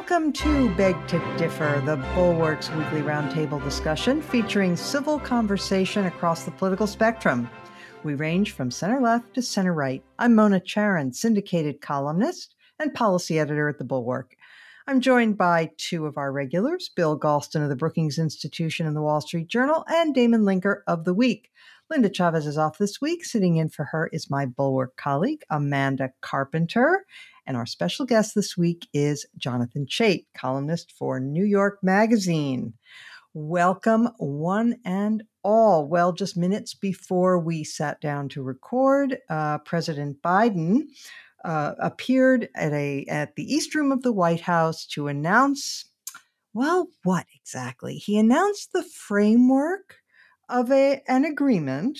Welcome to Beg to Differ, the Bulwark's weekly roundtable discussion featuring civil conversation across the political spectrum. We range from center-left to center-right. I'm Mona Charan, syndicated columnist and policy editor at the Bulwark. I'm joined by two of our regulars, Bill Galston of the Brookings Institution and the Wall Street Journal, and Damon Linker of The Week. Linda Chavez is off this week. Sitting in for her is my Bulwark colleague, Amanda Carpenter. And our special guest this week is Jonathan Chait, columnist for New York Magazine. Welcome, one and all. Well, just minutes before we sat down to record, President Biden appeared at the East Room of the White House to announce, well, what exactly? He announced the framework of an agreement,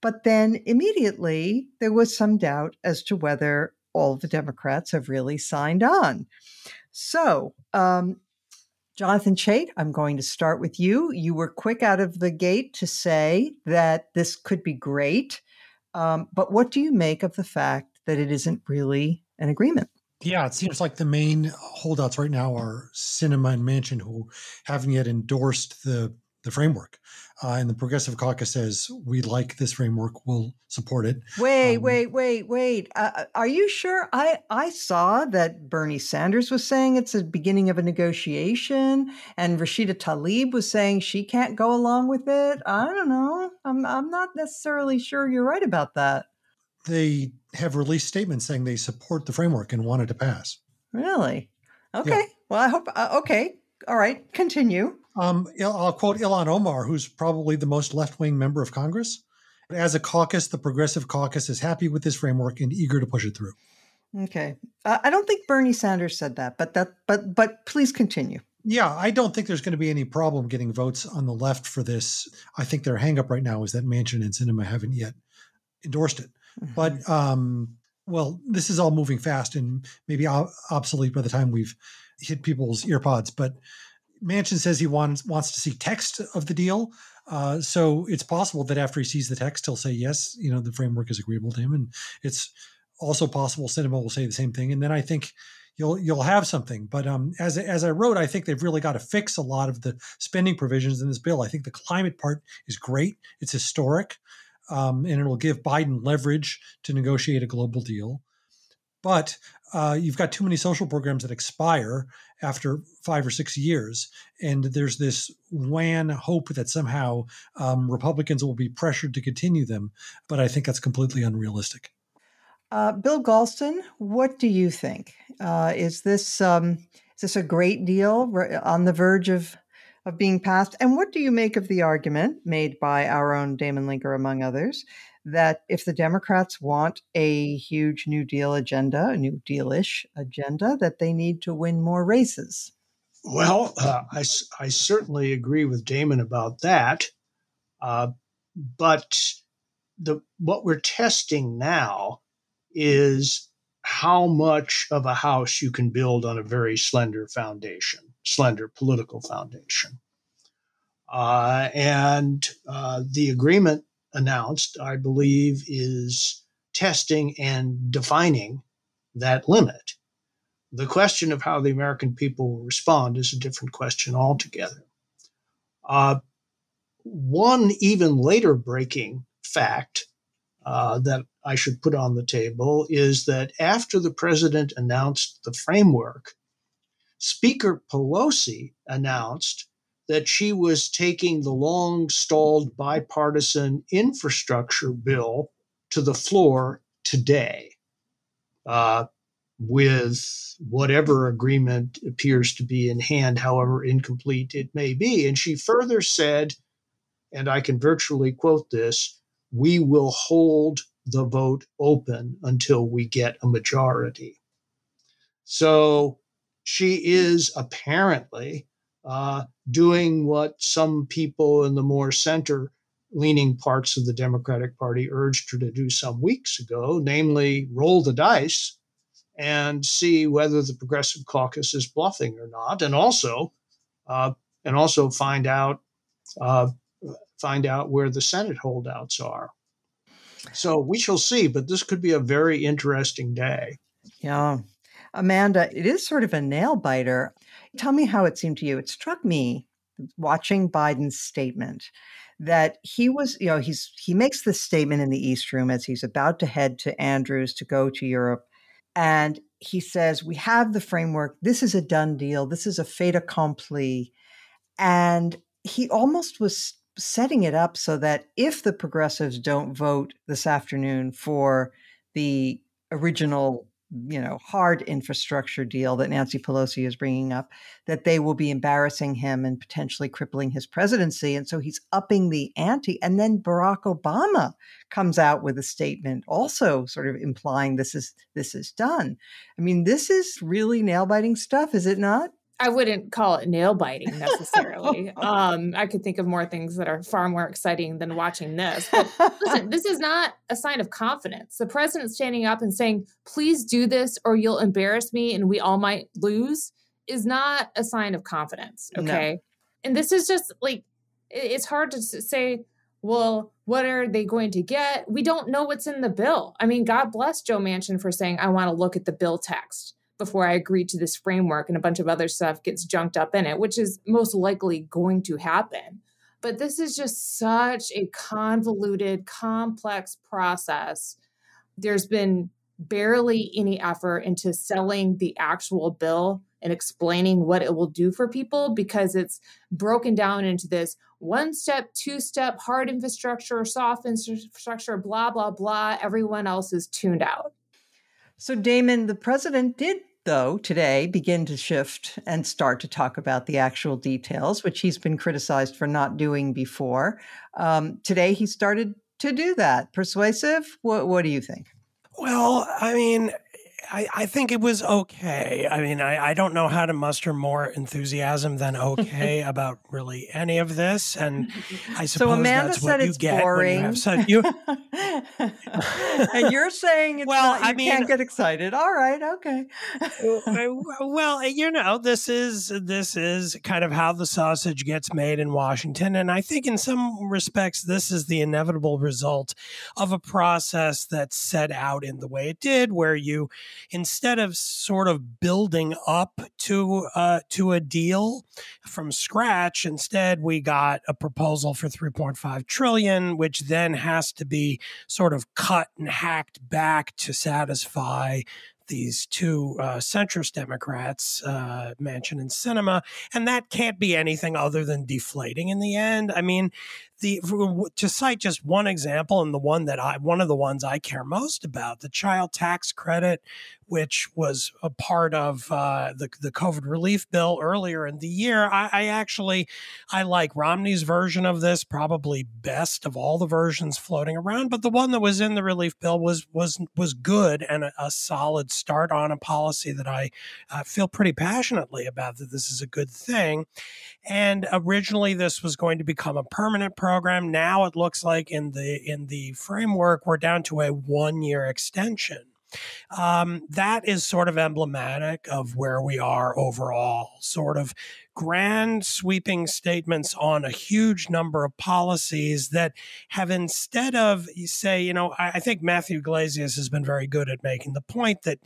but then immediately there was some doubt as to whether all of the Democrats have really signed on. So, Jonathan Chait, I'm going to start with you. You were quick out of the gate to say that this could be great, but what do you make of the fact that it isn't really an agreement? Yeah, it seems like the main holdouts right now are Sinema and Manchin, who haven't yet endorsed the framework. And the Progressive Caucus says, we like this framework, we'll support it. Wait. Are you sure? I saw that Bernie Sanders was saying it's the beginning of a negotiation, and Rashida Tlaib was saying she can't go along with it. I don't know. I'm not necessarily sure you're right about that. They have released statements saying they support the framework and want it to pass. Really? Okay. Yeah. Well, I hope, okay. All right. Continue. I'll quote Ilhan Omar, who's probably the most left-wing member of Congress. As a caucus, the Progressive Caucus is happy with this framework and eager to push it through. Okay. I don't think Bernie Sanders said that, but please continue. Yeah, I don't think there's going to be any problem getting votes on the left for this. I think their hang-up right now is that Manchin and Sinema haven't yet endorsed it. Mm-hmm. But, well, this is all moving fast and maybe obsolete by the time we've hit people's earpods. But Manchin says he wants to see text of the deal. So it's possible that after he sees the text, he'll say, yes, the framework is agreeable to him. And it's also possible Sinema will say the same thing. And then I think you'll have something. But as I wrote, I think they've really got to fix a lot of the spending provisions in this bill. I think the climate part is great. It's historic. And it'll give Biden leverage to negotiate a global deal. But you've got too many social programs that expire after 5 or 6 years. And there's this wan hope that somehow Republicans will be pressured to continue them. But I think that's completely unrealistic. Bill Galston, what do you think? Is this a great deal on the verge of being passed? And what do you make of the argument made by our own Damon Linker, among others, that if the Democrats want a huge New Deal agenda, a New Deal-ish agenda, that they need to win more races? Well, I certainly agree with Damon about that. But what we're testing now is how much of a house you can build on a very slender political foundation. And the agreement announced, I believe, is testing and defining that limit. The question of how the American people will respond is a different question altogether. One even later breaking fact that I should put on the table is that after the president announced the framework, Speaker Pelosi announced that she was taking the long-stalled bipartisan infrastructure bill to the floor today, with whatever agreement appears to be in hand, however incomplete it may be. And she further said, and I can virtually quote this, "We will hold the vote open until we get a majority." So she is apparently doing what some people in the more center-leaning parts of the Democratic Party urged her to do some weeks ago, namely roll the dice and see whether the Progressive Caucus is bluffing or not, and also find out where the Senate holdouts are. So we shall see, but this could be a very interesting day. Yeah. Amanda, it is sort of a nail biter. Tell me how it seemed to you. It struck me watching Biden's statement that he was, he makes this statement in the East Room as he's about to head to Andrews to go to Europe. And he says, we have the framework. This is a done deal. This is a fait accompli. And he almost was setting it up so that if the progressives don't vote this afternoon for the original, hard infrastructure deal that Nancy Pelosi is bringing up, that they will be embarrassing him and potentially crippling his presidency. And so he's upping the ante. And then Barack Obama comes out with a statement also sort of implying this is done. I mean, this is really nail-biting stuff, is it not? I wouldn't call it nail biting necessarily. I could think of more things that are far more exciting than watching this. But listen, this is not a sign of confidence. The president standing up and saying, please do this or you'll embarrass me and we all might lose is not a sign of confidence. Okay. No. And this is just like, it's hard to say, well, what are they going to get? We don't know what's in the bill. I mean, God bless Joe Manchin for saying, I want to look at the bill text before I agree to this framework, and a bunch of other stuff gets junked up in it, which is most likely going to happen. But this is just such a convoluted, complex process. There's been barely any effort into selling the actual bill and explaining what it will do for people, because it's broken down into this one-step, two-step, hard infrastructure, soft infrastructure, blah, blah, blah. Everyone else is tuned out. So, Damon, the president did, though, today begin to shift and start to talk about the actual details, which he's been criticized for not doing before. Today, he started to do that. Persuasive? What do you think? Well, I mean, I think it was okay. I mean, I don't know how to muster more enthusiasm than okay about really any of this. And I suppose that's what you get boring. When you have such... You... And you're saying it's can't get excited. All right, okay. Well, this is kind of how the sausage gets made in Washington. And I think in some respects, this is the inevitable result of a process that's set out in the way it did, where you, instead of sort of building up to a deal from scratch, instead we got a proposal for $3.5 trillion, which then has to be sort of cut and hacked back to satisfy these two centrist Democrats, Manchin and Sinema, and that can't be anything other than deflating in the end. I mean, to cite just one example, and one of the ones I care most about, the child tax credit, which was a part of the COVID relief bill earlier in the year. I like Romney's version of this probably best of all the versions floating around, but the one that was in the relief bill was good and a solid start on a policy that I feel pretty passionately about, that this is a good thing. And originally this was going to become a permanent program. Now it looks like in the framework, we're down to a 1-year extension. That is sort of emblematic of where we are overall, sort of grand sweeping statements on a huge number of policies that have, instead of, say, I think Matthew Iglesias has been very good at making the point that,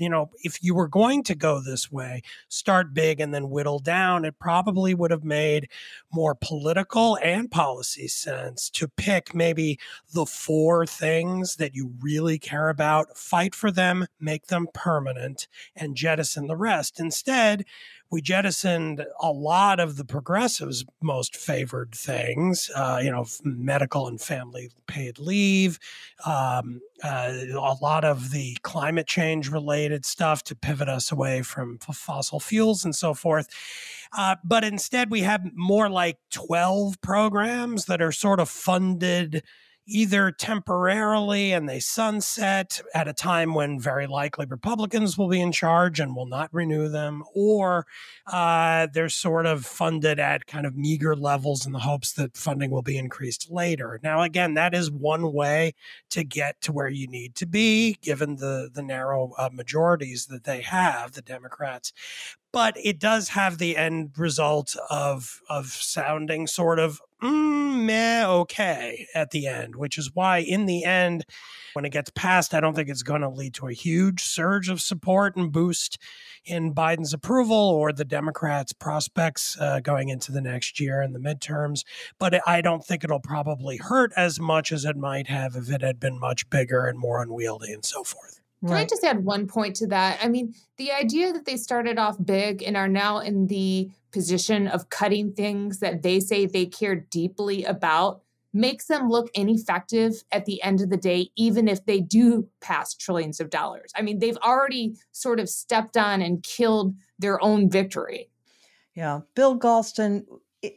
if you were going to go this way, start big and then whittle down, it probably would have made more political and policy sense to pick maybe the 4 things that you really care about, fight for them, make them permanent, and jettison the rest. Instead, we jettisoned a lot of the progressives' most favored things, medical and family paid leave, a lot of the climate change related stuff to pivot us away from fossil fuels and so forth. But instead, we have more like 12 programs that are sort of funded either temporarily and they sunset at a time when very likely Republicans will be in charge and will not renew them, or they're sort of funded at kind of meager levels in the hopes that funding will be increased later. Now, again, that is one way to get to where you need to be, given the narrow majorities that they have, the Democrats. but it does have the end result of sounding sort of meh, okay at the end, which is why in the end, when it gets passed, I don't think it's going to lead to a huge surge of support and boost in Biden's approval or the Democrats' prospects going into the next year and the midterms. But I don't think it'll probably hurt as much as it might have if it had been much bigger and more unwieldy and so forth. Can I just add one point to that? I mean, the idea that they started off big and are now in the position of cutting things that they say they care deeply about makes them look ineffective at the end of the day, even if they do pass trillions of dollars. I mean, they've already sort of stepped on and killed their own victory. Yeah. Bill Galston,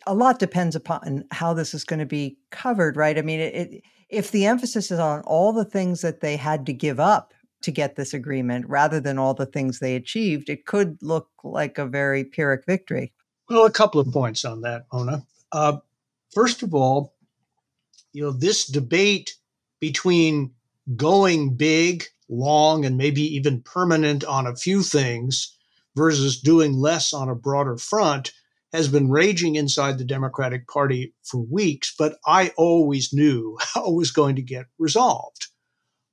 a lot depends upon how this is going to be covered, right? I mean, if the emphasis is on all the things that they had to give up to get this agreement rather than all the things they achieved, it could look like a very Pyrrhic victory. Well, a couple of points on that, Mona. First of all, this debate between going big, long, and maybe even permanent on a few things versus doing less on a broader front has been raging inside the Democratic Party for weeks, but I always knew how it was going to get resolved.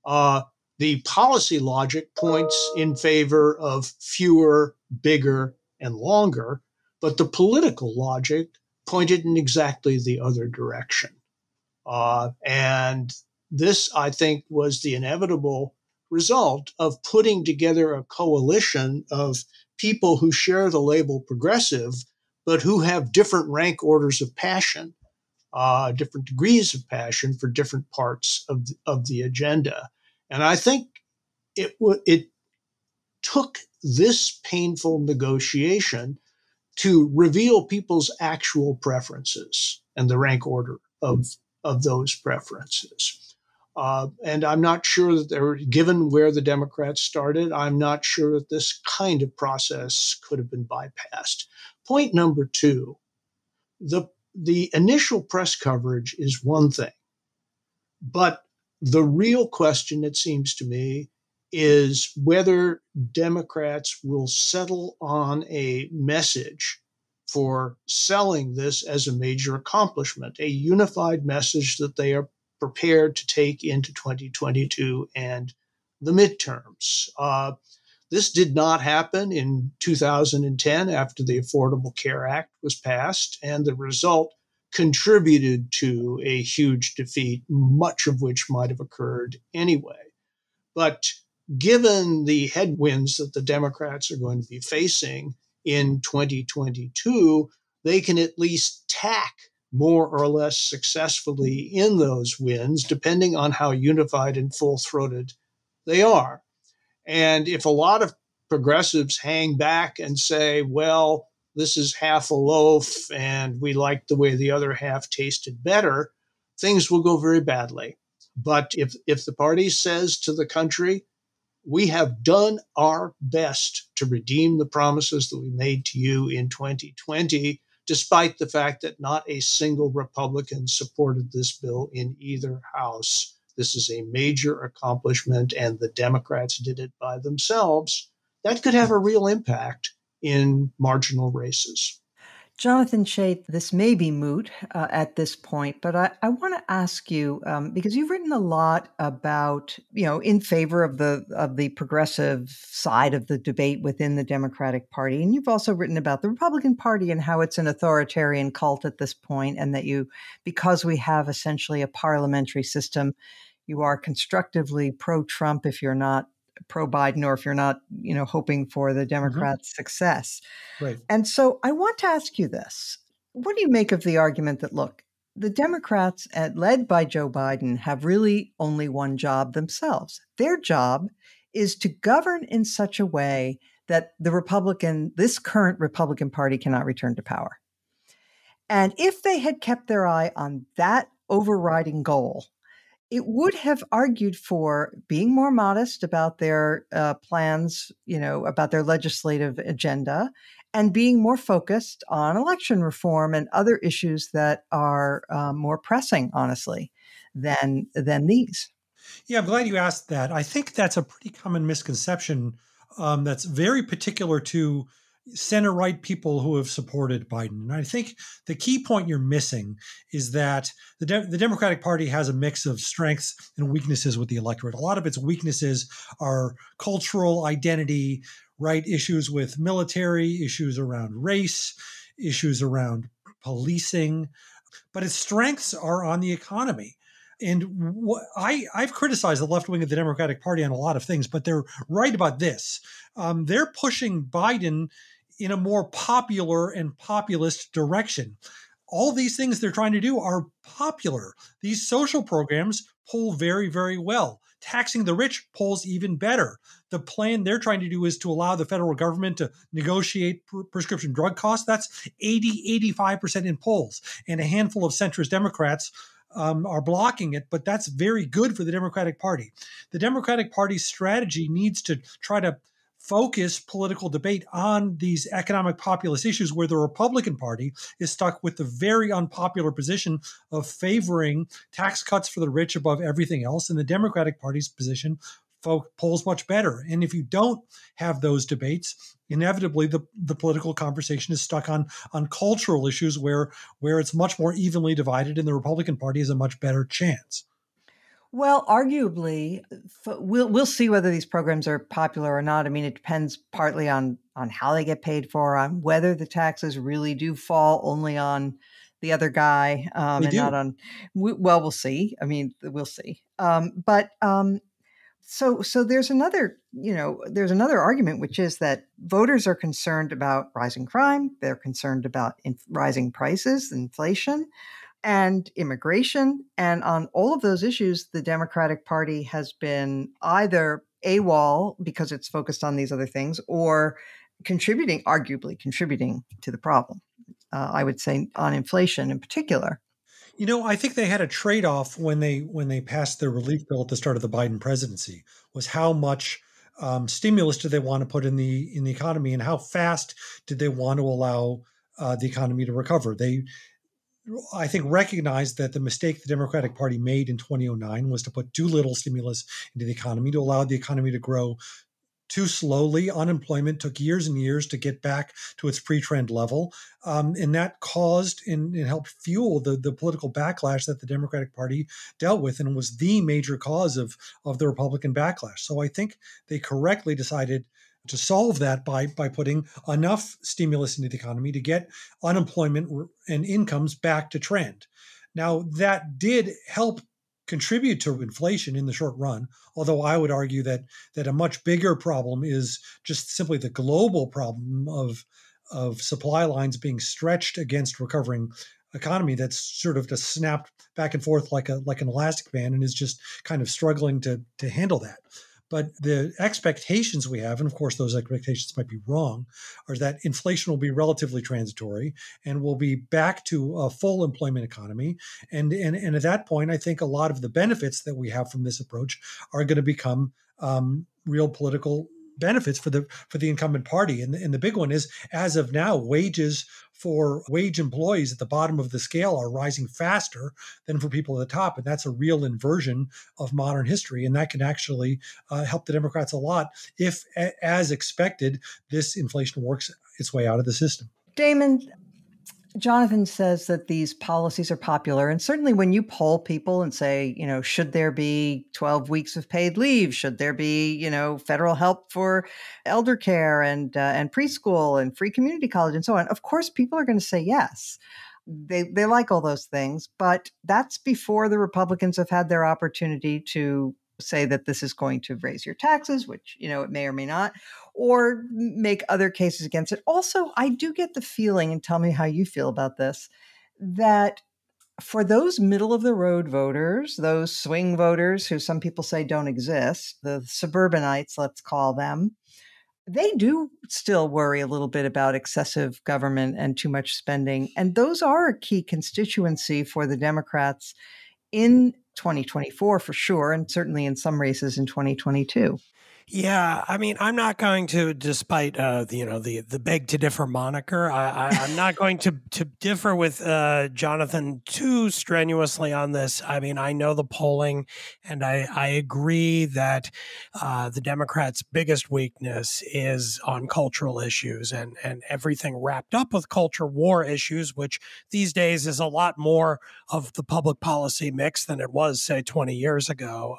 The policy logic points in favor of fewer, bigger, and longer, but the political logic pointed in exactly the other direction. And this, I think, was the inevitable result of putting together a coalition of people who share the label progressive, but who have different rank orders of passion, different degrees of passion for different parts of the agenda. And I think it took this painful negotiation to reveal people's actual preferences and the rank order of those preferences. And I'm not sure that given where the Democrats started, I'm not sure that this kind of process could have been bypassed. Point number two, the initial press coverage is one thing, but the real question, it seems to me, is whether Democrats will settle on a message for selling this as a major accomplishment, a unified message that they are prepared to take into 2022 and the midterms. This did not happen in 2010 after the Affordable Care Act was passed, and the result contributed to a huge defeat, much of which might have occurred anyway. But given the headwinds that the Democrats are going to be facing in 2022, they can at least tack more or less successfully in those wins, depending on how unified and full-throated they are. And if a lot of progressives hang back and say, well, this is half a loaf and we like the way the other half tasted better, things will go very badly. But if the party says to the country, we have done our best to redeem the promises that we made to you in 2020, despite the fact that not a single Republican supported this bill in either house. This is a major accomplishment, and the Democrats did it by themselves. That could have a real impact in marginal races. Jonathan Chait, this may be moot at this point, but I want to ask you, because you've written a lot about, in favor of the progressive side of the debate within the Democratic Party. And you've also written about the Republican Party and how it's an authoritarian cult at this point, and that because we have essentially a parliamentary system, you are constructively pro-Trump if you're not pro-Biden, or if you're not, hoping for the Democrats' success. Right. And so I want to ask you this. What do you make of the argument that, look, the Democrats, led by Joe Biden, have really only one job themselves? Their job is to govern in such a way that this current Republican Party cannot return to power. And if they had kept their eye on that overriding goal, it would have argued for being more modest about their plans, about their legislative agenda, and being more focused on election reform and other issues that are more pressing, honestly, than these. Yeah, I'm glad you asked that. I think that's a pretty common misconception that's very particular to center-right people who have supported Biden. And I think the key point you're missing is that the Democratic Party has a mix of strengths and weaknesses with the electorate. A lot of its weaknesses are cultural identity, right? Issues with military, issues around race, issues around policing, but its strengths are on the economy. And I've criticized the left wing of the Democratic Party on a lot of things, but they're right about this. They're pushing Biden in a more popular and populist direction. All these things they're trying to do are popular. These social programs poll very, very well. Taxing the rich polls even better. The plan they're trying to do is to allow the federal government to negotiate prescription drug costs. That's 85% in polls. And a handful of centrist Democrats are blocking it, but that's very good for the Democratic Party. The Democratic Party's strategy needs to try to focus political debate on these economic populist issues where the Republican Party is stuck with the very unpopular position of favoring tax cuts for the rich above everything else. And the Democratic Party's position polls much better. And if you don't have those debates, inevitably the political conversation is stuck on cultural issues where it's much more evenly divided and the Republican Party has a much better chance. Well, arguably, we'll see whether these programs are popular or not. I mean, it depends partly on how they get paid for, on whether the taxes really do fall only on the other guy and not on. Well, we'll see. I mean, we'll see. So there's another argument, which is that voters are concerned about rising crime. They're concerned about rising prices, inflation, and immigration. And on all of those issues, the Democratic Party has been either AWOL because it's focused on these other things or arguably contributing to the problem. I would say on inflation in particular. You know, I think they had a trade-off when they passed their relief bill at the start of the Biden presidency, was how much stimulus did they want to put in the economy and how fast did they want to allow the economy to recover. They, I think, recognized that the mistake the Democratic Party made in 2009 was to put too little stimulus into the economy, to allow the economy to grow too slowly. Unemployment took years and years to get back to its pre-trend level. And that caused and helped fuel the political backlash that the Democratic Party dealt with, and was the major cause of the Republican backlash. So I think they correctly decided to solve that by putting enough stimulus into the economy to get unemployment and incomes back to trend. Now, that did help contribute to inflation in the short run, although I would argue that a much bigger problem is just simply the global problem of supply lines being stretched against recovering economy that's sort of just snapped back and forth like an elastic band and is just kind of struggling to handle that. But the expectations we have, and of course those expectations might be wrong, are that inflation will be relatively transitory and we'll be back to a full employment economy. And at that point, I think a lot of the benefits that we have from this approach are going to become real political benefits for the incumbent party. And the big one is, as of now, wages for wage employees at the bottom of the scale are rising faster than for people at the top. And that's a real inversion of modern history. And that can actually help the Democrats a lot if, as expected, this inflation works its way out of the system. Damon, Jonathan says that these policies are popular. And certainly when you poll people and say, should there be 12 weeks of paid leave? Should there be, federal help for elder care and preschool and free community college and so on? Of course, people are going to say yes. They like all those things, but that's before the Republicans have had their opportunity to say that this is going to raise your taxes, which, it may or may not, or make other cases against it. Also, I do get the feeling, and tell me how you feel about this, that for those middle of the road voters, those swing voters who some people say don't exist, the suburbanites, let's call them, they do still worry a little bit about excessive government and too much spending. And those are a key constituency for the Democrats in 2024 for sure, and certainly in some races in 2022. Yeah, I mean, I'm not going to, despite the beg to differ moniker, I'm not going to differ with Jonathan too strenuously on this. I mean, I know the polling, and I agree that the Democrats' biggest weakness is on cultural issues and everything wrapped up with culture war issues, which these days is a lot more of the public policy mix than it was, say, 20 years ago.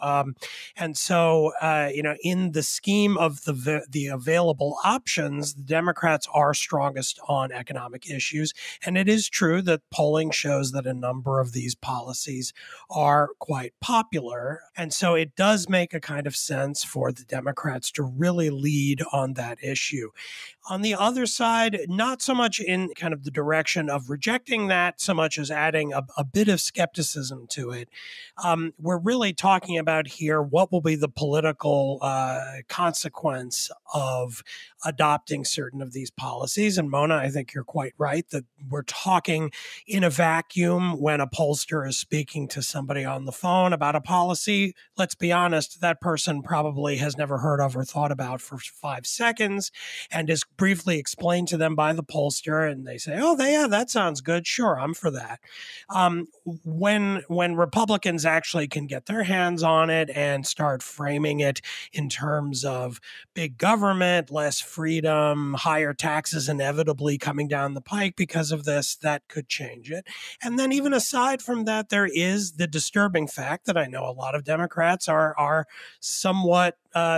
And so, in the scheme of the available options, the Democrats are strongest on economic issues. And it is true that polling shows that a number of these policies are quite popular. And so it does make a kind of sense for the Democrats to really lead on that issue. On the other side, not so much in kind of the direction of rejecting that, so much as adding a bit of skepticism to it. We're really talking about here what will be the political consequence of adopting certain of these policies. And Mona, I think you're quite right that we're talking in a vacuum when a pollster is speaking to somebody on the phone about a policy. Let's be honest, that person probably has never heard of or thought about for 5 seconds and is briefly explained to them by the pollster, and they say, "Oh, yeah, that sounds good. Sure, I'm for that." When Republicans actually can get their hands on it and start framing it in terms of big government, less freedom, higher taxes inevitably coming down the pike because of this, that could change it. And then even aside from that, there is the disturbing fact that I know a lot of Democrats are somewhat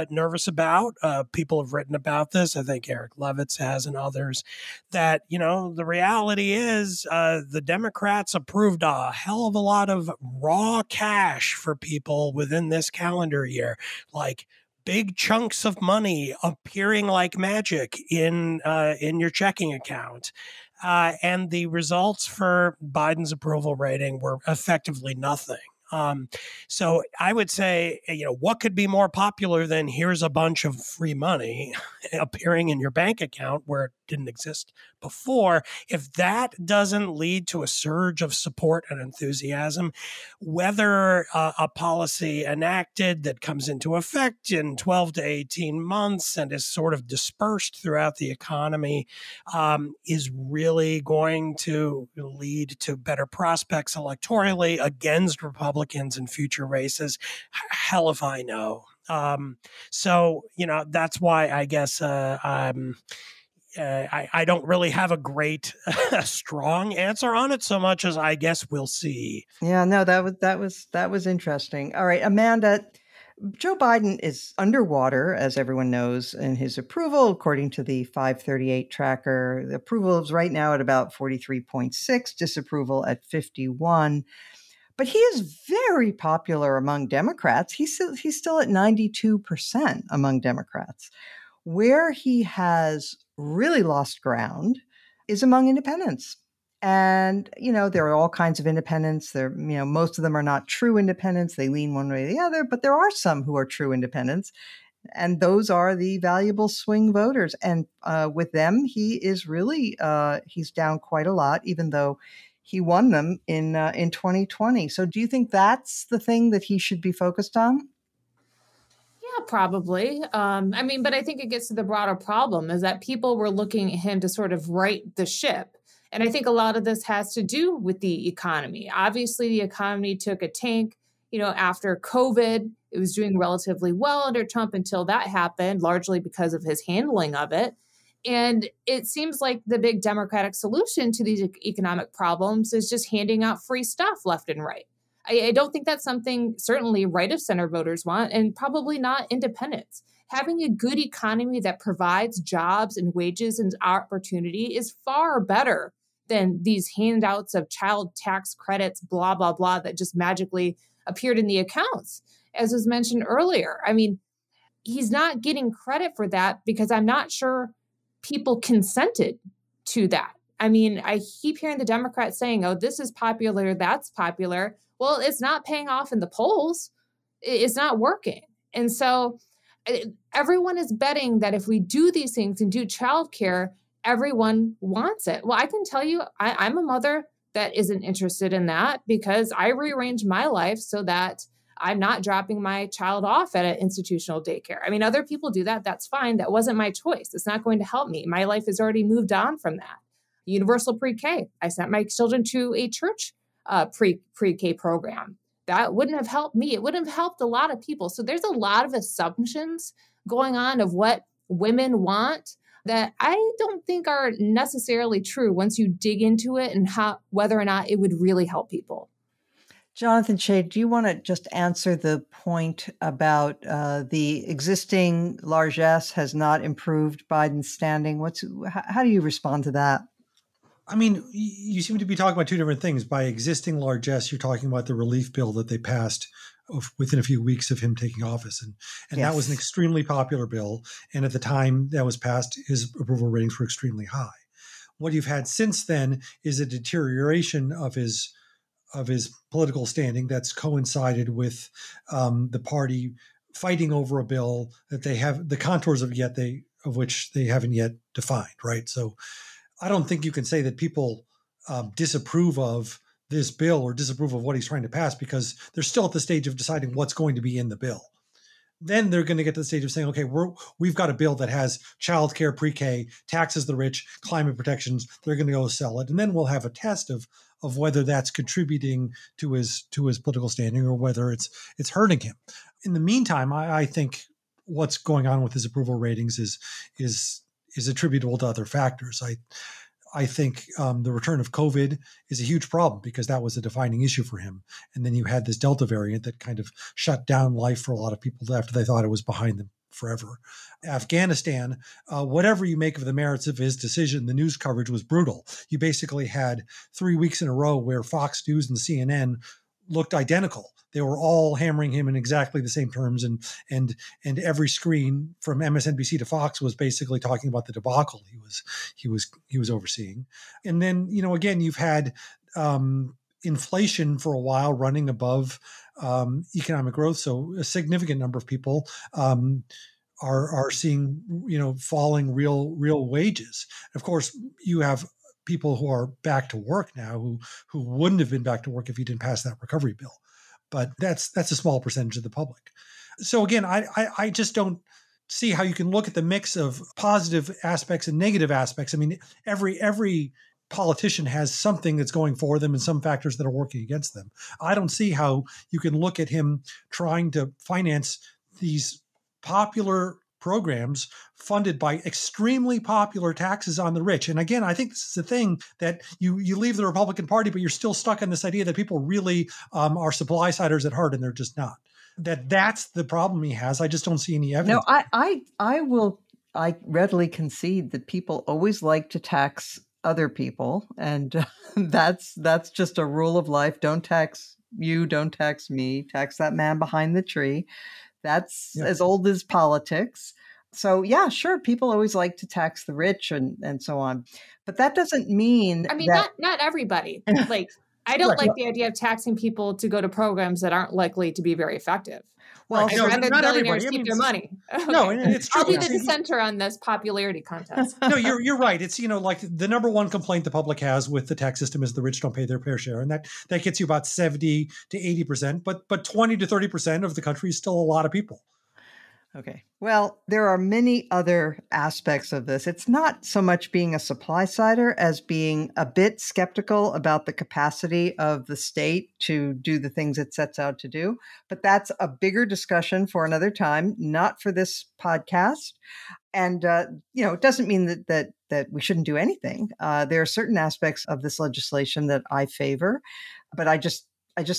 nervous about. People have written about this. I think Eric Levitz has and others, that, the reality is the Democrats approved a hell of a lot of raw cash for people within this calendar year, like big chunks of money appearing like magic in your checking account. And the results for Biden's approval rating were effectively nothing. So I would say, what could be more popular than here's a bunch of free money appearing in your bank account where it didn't exist before? If that doesn't lead to a surge of support and enthusiasm, whether a policy enacted that comes into effect in 12 to 18 months and is sort of dispersed throughout the economy is really going to lead to better prospects electorally against Republicans in future races, hell if I know. So, that's why I guess I don't really have a great strong answer on it, so much as I guess we'll see. Yeah, no, that was interesting. All right, Amanda, Joe Biden is underwater, as everyone knows, in his approval, according to the 538 tracker. The approval is right now at about 43.6, disapproval at 51. But he is very popular among Democrats. He's still at 92% among Democrats. Where he has really lost ground is among independents. And, there are all kinds of independents. Most of them are not true independents. They lean one way or the other, but there are some who are true independents. And those are the valuable swing voters. And with them, he is really, he's down quite a lot, even though he won them in 2020. So do you think that's the thing that he should be focused on? Yeah, probably. But I think it gets to the broader problem is that people were looking at him to sort of right the ship. And I think a lot of this has to do with the economy. Obviously, the economy took a tank, after COVID. It was doing relatively well under Trump until that happened, largely because of his handling of it. And it seems like the big Democratic solution to these economic problems is just handing out free stuff left and right. I don't think that's something certainly right of center voters want, and probably not independents. Having a good economy that provides jobs and wages and opportunity is far better than these handouts of child tax credits, blah, blah, blah, that just magically appeared in the accounts, as was mentioned earlier. He's not getting credit for that because I'm not sure people consented to that. I keep hearing the Democrats saying, oh, this is popular, that's popular. Well, it's not paying off in the polls. It's not working. And so everyone is betting that if we do these things and do childcare, everyone wants it. Well, I can tell you, I'm a mother that isn't interested in that because I rearranged my life so that I'm not dropping my child off at an institutional daycare. I mean, other people do that. That's fine. That wasn't my choice. It's not going to help me. My life has already moved on from that. Universal pre-K. I sent my children to a church pre-K program. That wouldn't have helped me. It wouldn't have helped a lot of people. So there's a lot of assumptions going on of what women want that I don't think are necessarily true once you dig into it and whether or not it would really help people. Jonathan Chait, do you want to just answer the point about the existing largesse has not improved Biden's standing? How do you respond to that? I mean, you seem to be talking about two different things. By existing largesse, you're talking about the relief bill that they passed within a few weeks of him taking office. And yes, that was an extremely popular bill. And at the time that was passed, his approval ratings were extremely high. What you've had since then is a deterioration of his political standing that's coincided with the party fighting over a bill that they have the contours of which they haven't yet defined, right? So I don't think you can say that people disapprove of this bill or disapprove of what he's trying to pass because they're still at the stage of deciding what's going to be in the bill. Then they're going to get to the stage of saying, okay, we've got a bill that has childcare, pre-K, taxes the rich, climate protections. They're going to go sell it. And then we'll have a test of whether that's contributing to his political standing or whether it's hurting him. In the meantime, I think what's going on with his approval ratings is attributable to other factors. I think the return of COVID is a huge problem because that was a defining issue for him. And then you had this Delta variant that kind of shut down life for a lot of people after they thought it was behind them forever. Afghanistan, whatever you make of the merits of his decision, the news coverage was brutal. You basically had 3 weeks in a row where Fox News and CNN looked identical. They were all hammering him in exactly the same terms, and every screen from MSNBC to Fox was basically talking about the debacle he was overseeing. And then again you've had inflation for a while running above economic growth, so a significant number of people are seeing falling real wages. Of course, you have people who are back to work now who wouldn't have been back to work if you didn't pass that recovery bill. But that's a small percentage of the public. So again, I just don't see how you can look at the mix of positive aspects and negative aspects. I mean, every politician has something that's going for them and some factors that are working against them. I don't see how you can look at him trying to finance these popular programs funded by extremely popular taxes on the rich. And again, I think this is the thing that you leave the Republican Party, but you're still stuck on this idea that people really are supply siders at heart, and they're just not. That's the problem he has. I just don't see any evidence. No, I readily concede that people always like to tax other people, and that's just a rule of life. Don't tax you, don't tax me, tax that man behind the tree. That's as old as politics. So yeah, sure, people always like to tax the rich and so on. But that doesn't mean not everybody. Like I don't like the idea of taxing people to go to programs that aren't likely to be be effective. Well, I'd rather billionaires keep their money. Okay. No, and it's true. I'll be the dissenter on this popularity contest. No, you're right. It's like the number one complaint the public has with the tax system is the rich don't pay their fair share, and that gets you about 70 to 80%, but 20 to 30% of the country is still a lot of people. Okay. Well, there are many other aspects of this. It's not so much being a supply sider as being a bit skeptical about the capacity of the state to do the things it sets out to do. But that's a bigger discussion for another time, not for this podcast. And, it doesn't mean that we shouldn't do anything. There are certain aspects of this legislation that I favor, but I just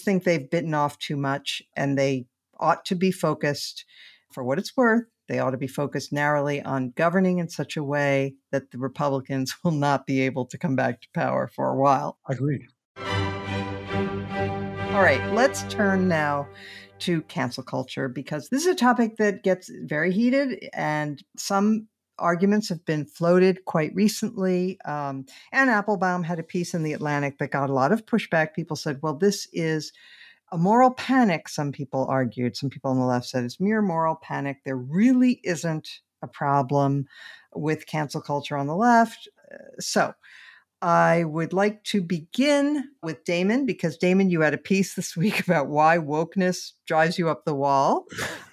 think they've bitten off too much, and they ought to be focused. For what it's worth, they ought to be focused narrowly on governing in such a way that the Republicans will not be able to come back to power for a while. Agreed. All right, let's turn now to cancel culture, because this is a topic that gets very heated, and some arguments have been floated quite recently. Ann Applebaum had a piece in The Atlantic that got a lot of pushback. People said, well, this is a moral panic, some people argued. Some people on the left said it's mere moral panic. There really isn't a problem with cancel culture on the left. So I would like to begin with Damon, because Damon, you had a piece this week about why wokeness drives you up the wall.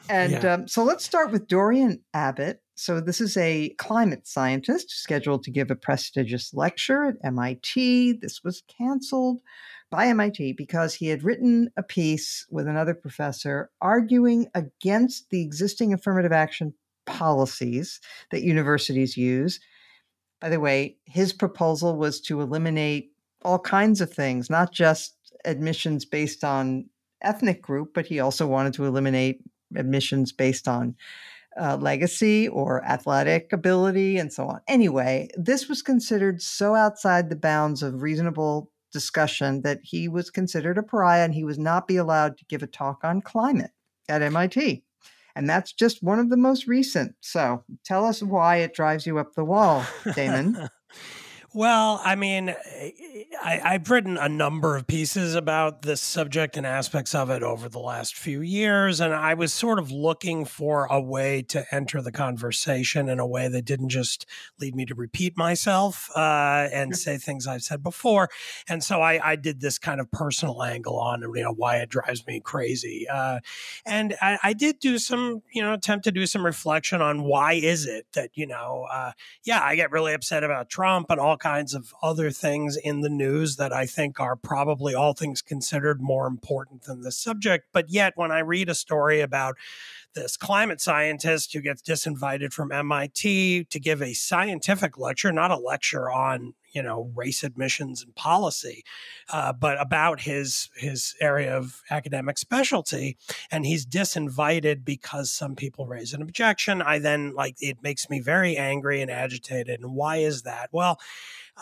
And so let's start with Dorian Abbott. So this is a climate scientist scheduled to give a prestigious lecture at MIT. This was canceled by MIT because he had written a piece with another professor arguing against the existing affirmative action policies that universities use. By the way, his proposal was to eliminate all kinds of things, not just admissions based on ethnic group, but he also wanted to eliminate admissions based on legacy or athletic ability and so on. Anyway, this was considered so outside the bounds of reasonable discussion that he was considered a pariah and he was not be allowed to give a talk on climate at MIT. And that's just one of the most recent. So tell us why it drives you up the wall, Damon. Well, I mean, I've written a number of pieces about this subject and aspects of it over the last few years, and I was sort of looking for a way to enter the conversation in a way that didn't just lead me to repeat myself and say things I've said before. And so I did this kind of personal angle on, why it drives me crazy. And I did do some, attempt to do some reflection on why is it that, I get really upset about Trump and all kinds of other things in the news that I think are probably, all things considered, more important than the subject. But yet, when I read a story about this climate scientist who gets disinvited from MIT to give a scientific lecture, not a lecture on, race admissions and policy, but about his area of academic specialty, and he's disinvited because some people raise an objection, it makes me very angry and agitated. And why is that? Well,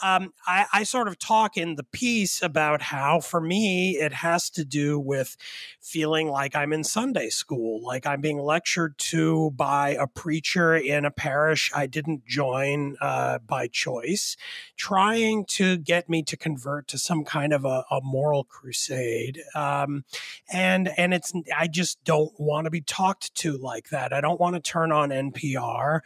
I sort of talk in the piece about how, for me, it has to do with feeling like I'm in Sunday school, like I'm being lectured to by a preacher in a parish I didn't join by choice, trying to get me to convert to some kind of a moral crusade. And I just don't want to be talked to like that. I don't want to turn on NPR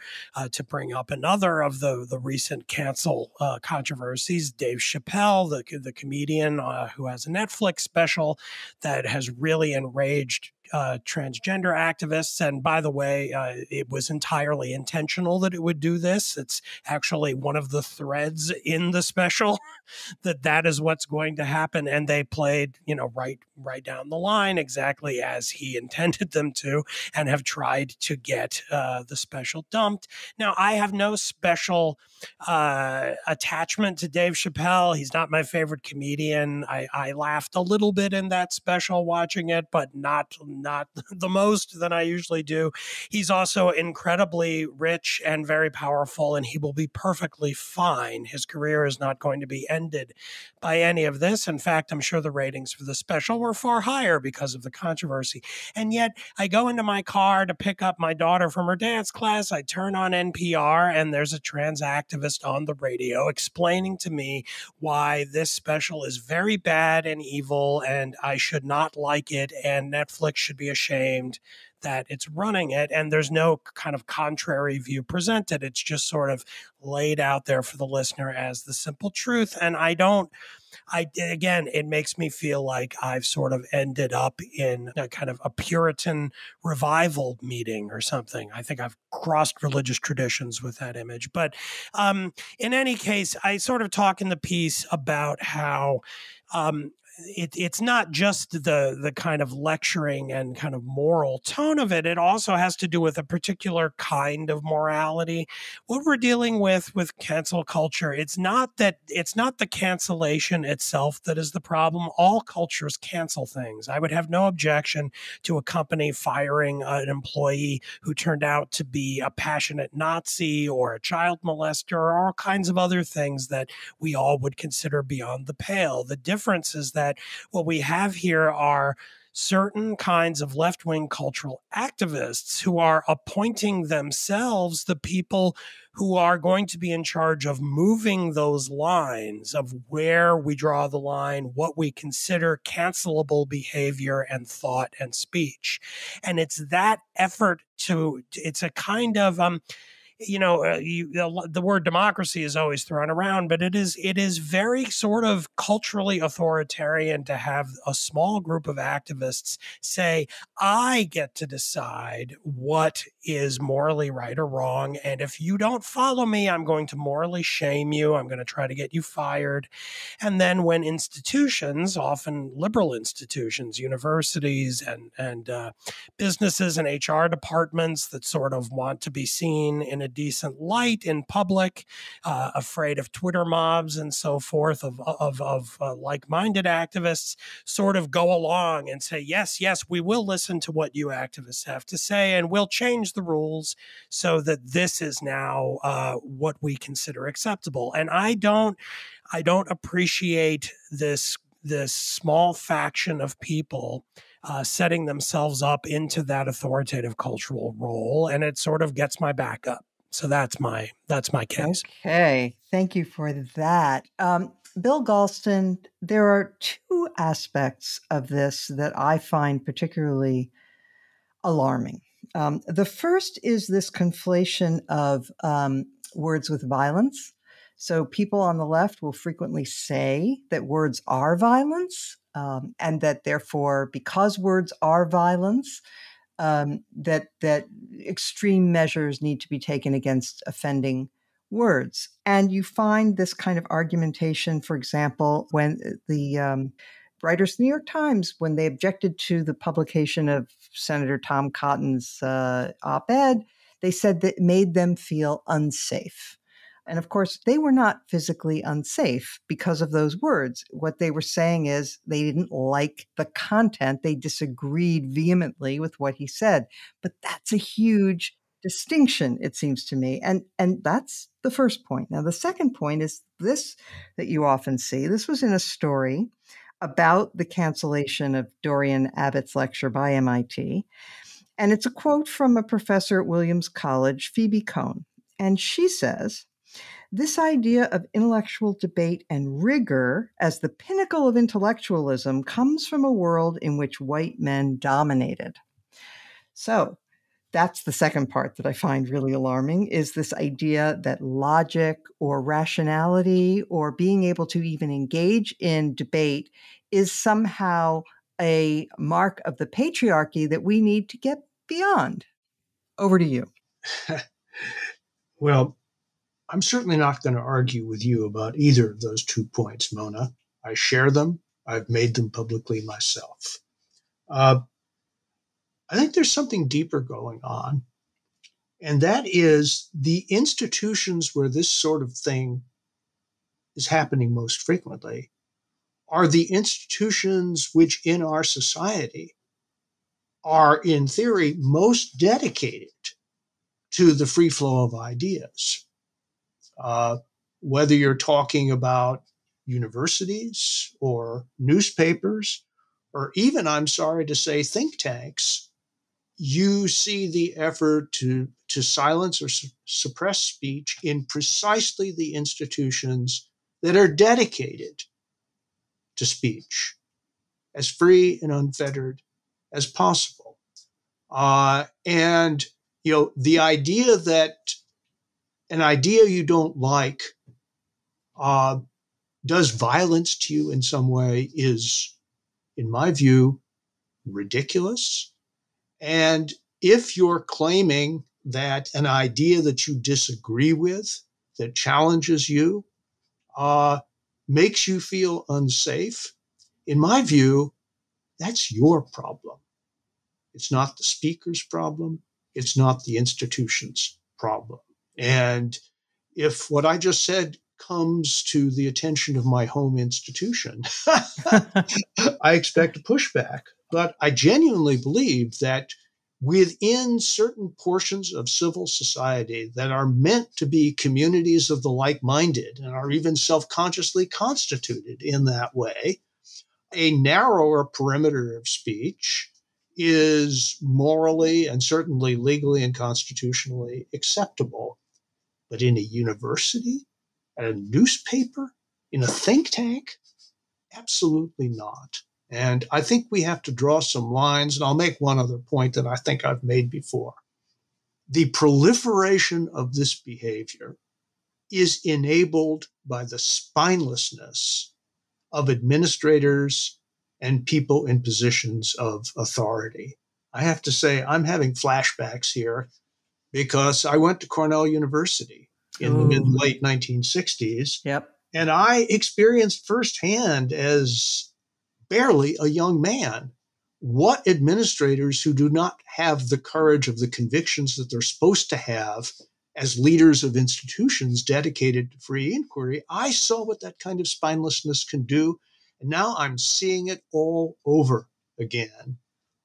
to bring up another of the recent cancel controversies. Dave Chappelle, the comedian who has a Netflix special that has really enraged transgender activists. And by the way, it was entirely intentional that it would do this. It's actually one of the threads in the special that is what's going to happen. And they played, right down the line exactly as he intended them to, and have tried to get the special dumped. Now, I have no special attachment to Dave Chappelle. He's not my favorite comedian. I laughed a little bit in that special watching it, but not the most than I usually do. He's also incredibly rich and very powerful, and he will be perfectly fine. His career is not going to be ended by any of this. In fact, I'm sure the ratings for the special were far higher because of the controversy. And yet I go into my car to pick up my daughter from her dance class. I turn on NPR, and there's a trans activist on the radio explaining to me why this special is very bad and evil, and I should not like it, and Netflix should be ashamed that it's running it. And there's no kind of contrary view presented. It's just sort of laid out there for the listener as the simple truth. And again, it makes me feel like I've sort of ended up in a kind of a Puritan revival meeting or something. I think I've crossed religious traditions with that image. But in any case, I sort of talk in the piece about how it's not just the kind of lecturing and kind of moral tone of it. It also has to do with a particular kind of morality. What we're dealing with cancel culture, it's not the cancellation itself that is the problem. All cultures cancel things. I would have no objection to a company firing an employee who turned out to be a passionate Nazi or a child molester or all kinds of other things that we all would consider beyond the pale. The difference is that what we have here are certain kinds of left-wing cultural activists who are appointing themselves the people who are going to be in charge of moving those lines of where we draw the line, what we consider cancelable behavior and thought and speech. And it's that effort it's a kind of the word democracy is always thrown around, but it is very sort of culturally authoritarian to have a small group of activists say, I get to decide what is morally right or wrong. And if you don't follow me, I'm going to morally shame you. I'm going to try to get you fired. And then when institutions, often liberal institutions, universities and businesses and HR departments that sort of want to be seen in a decent light in public, afraid of Twitter mobs and so forth of like-minded activists, sort of go along and say, yes, we will listen to what you activists have to say, and we'll change the rules so that this is now what we consider acceptable. And I don't appreciate this small faction of people setting themselves up into that authoritative cultural role, and it sort of gets my back up. So that's my case. Okay, thank you for that. Bill Galston, there are two aspects of this that I find particularly alarming. The first is this conflation of words with violence. So people on the left will frequently say that words are violence, and that therefore, because words are violence, that extreme measures need to be taken against offending words. And you find this kind of argumentation, for example, when the writers of the New York Times, when they objected to the publication of Senator Tom Cotton's op-ed, they said that it made them feel unsafe. And of course, they were not physically unsafe because of those words. What they were saying is they didn't like the content. They disagreed vehemently with what he said. But that's a huge distinction, it seems to me. And that's the first point. Now, the second point is this that you often see. This was in a story about the cancellation of Dorian Abbott's lecture by MIT. And it's a quote from a professor at Williams College, Phoebe Cohn. And she says, this idea of intellectual debate and rigor as the pinnacle of intellectualism comes from a world in which white men dominated. So that's the second part that I find really alarming, is this idea that logic or rationality or being able to even engage in debate is somehow a mark of the patriarchy that we need to get beyond. Over to you. Well, I'm certainly not going to argue with you about either of those 2 points, Mona. I share them. I've made them publicly myself. I think there's something deeper going on, and that is the institutions where this sort of thing is happening most frequently are the institutions which in our society are, in theory, most dedicated to the free flow of ideas. Whether you're talking about universities or newspapers, or even, I'm sorry to say, think tanks, you see the effort to silence or suppress speech in precisely the institutions that are dedicated to speech as free and unfettered as possible. And, the idea that an idea you don't like does violence to you in some way is, in my view, ridiculous. And if you're claiming that an idea that you disagree with, that challenges you, makes you feel unsafe, in my view, that's your problem. It's not the speaker's problem. It's not the institution's problem. And if what I just said comes to the attention of my home institution, I expect a pushback. But I genuinely believe that within certain portions of civil society that are meant to be communities of the like-minded and are even self-consciously constituted in that way, a narrower perimeter of speech is morally and certainly legally and constitutionally acceptable. But in a university, at a newspaper, in a think tank, absolutely not. And I think we have to draw some lines, and I'll make one other point that I think I've made before. The proliferation of this behavior is enabled by the spinelessness of administrators and people in positions of authority. I have to say, I'm having flashbacks here because I went to Cornell University in the late 1960s. Yep. And I experienced firsthand as barely a young man what administrators who do not have the courage of the convictions that they're supposed to have as leaders of institutions dedicated to free inquiry. I saw what that kind of spinelessness can do. And now I'm seeing it all over again.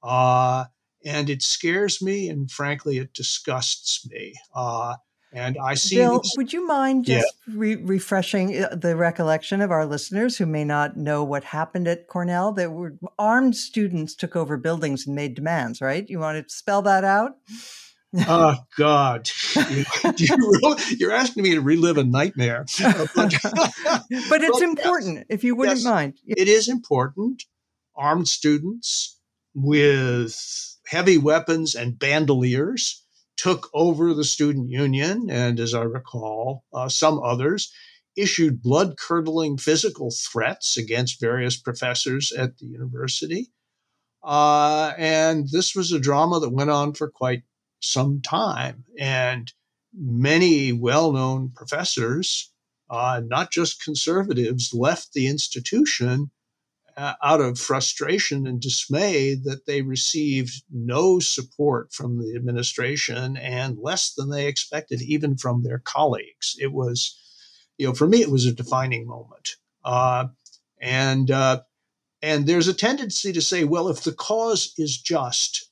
And it scares me, and frankly, it disgusts me. And I see Bill, this. would you mind just refreshing the recollection of our listeners who may not know what happened at Cornell? There were armed students took over buildings and made demands, right? You want to spell that out? Oh, God. You're asking me to relive a nightmare. But it's important, if you wouldn't mind. It is important. Armed students with heavy weapons and bandoliers took over the student union, and as I recall, some others issued blood-curdling physical threats against various professors at the university. And this was a drama that went on for quite some time. And many well-known professors, not just conservatives, left the institution out of frustration and dismay that they received no support from the administration and less than they expected, even from their colleagues. It was, for me, it was a defining moment. And there's a tendency to say, well, if the cause is just,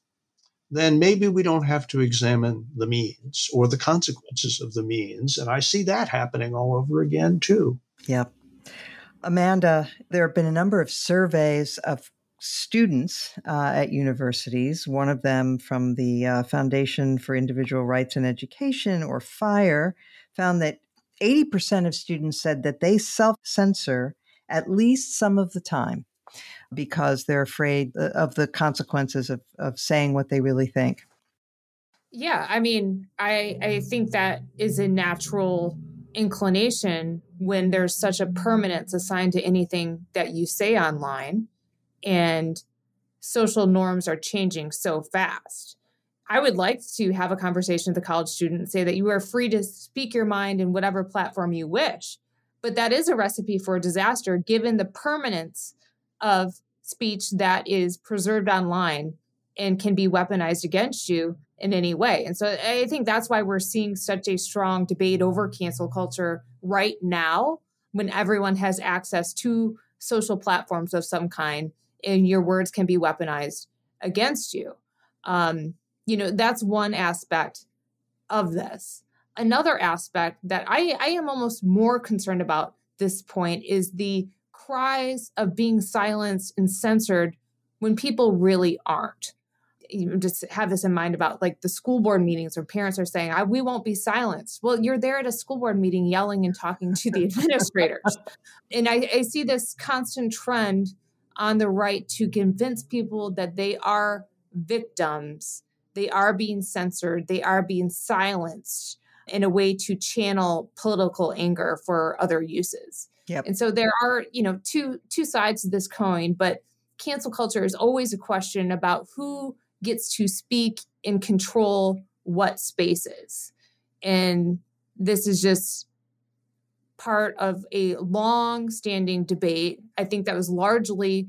then maybe we don't have to examine the means or the consequences of the means. And I see that happening all over again, too. Yep. Amanda, there have been a number of surveys of students at universities, one of them from the Foundation for Individual Rights and Education, or FIRE, found that 80% of students said that they self-censor at least some of the time because they're afraid of the consequences of saying what they really think. Yeah, I mean, I think that is a natural inclination when there's such a permanence assigned to anything that you say online and social norms are changing so fast. I would like to have a conversation with a college student and say that you are free to speak your mind in whatever platform you wish. But that is a recipe for a disaster given the permanence of speech that is preserved online and can be weaponized against you in any way. And so I think that's why we're seeing such a strong debate over cancel culture right now, when everyone has access to social platforms of some kind and your words can be weaponized against you. That's one aspect of this. Another aspect that I am almost more concerned about this point is the cries of being silenced and censored when people really aren't. You just have this in mind about like the school board meetings where parents are saying, we won't be silenced. Well, you're there at a school board meeting yelling and talking to the administrators. And I see this constant trend on the right to convince people that they are victims. They are being censored. They are being silenced in a way to channel political anger for other uses. Yep. And so there are, two sides to this coin, but cancel culture is always a question about who gets to speak and control what spaces. And this is just part of a long-standing debate. I think that was largely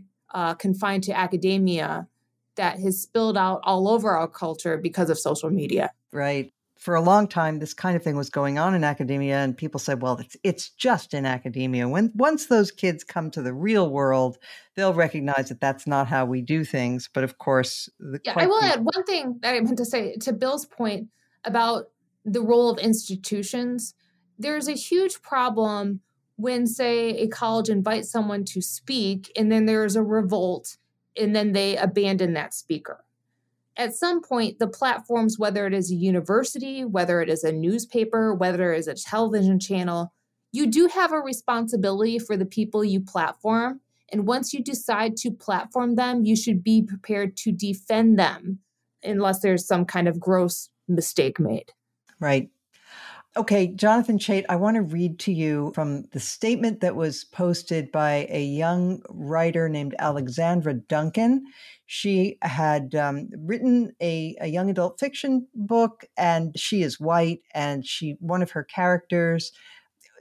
confined to academia that has spilled out all over our culture because of social media. Right. For a long time, this kind of thing was going on in academia, and people said, well, it's just in academia. Once those kids come to the real world, they'll recognize that that's not how we do things. But of course, I will add one thing that I meant to say to Bill's point about the role of institutions. There's a huge problem when, say, a college invites someone to speak, and then there's a revolt, and then they abandon that speaker. At some point, the platforms, whether it is a university, whether it is a newspaper, whether it is a television channel, you do have a responsibility for the people you platform. And once you decide to platform them, you should be prepared to defend them unless there's some kind of gross mistake made. Right. Okay, Jonathan Chait, I want to read to you from the statement that was posted by a young writer named Alexandra Duncan. She had written a young adult fiction book, and she is white, and one of her characters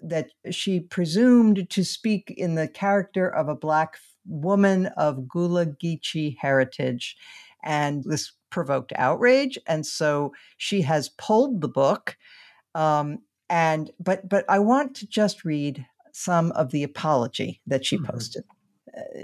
that she presumed to speak in the character of a Black woman of Gullah Geechee heritage. And this provoked outrage. And so she has pulled the book. But I want to just read some of the apology that she posted.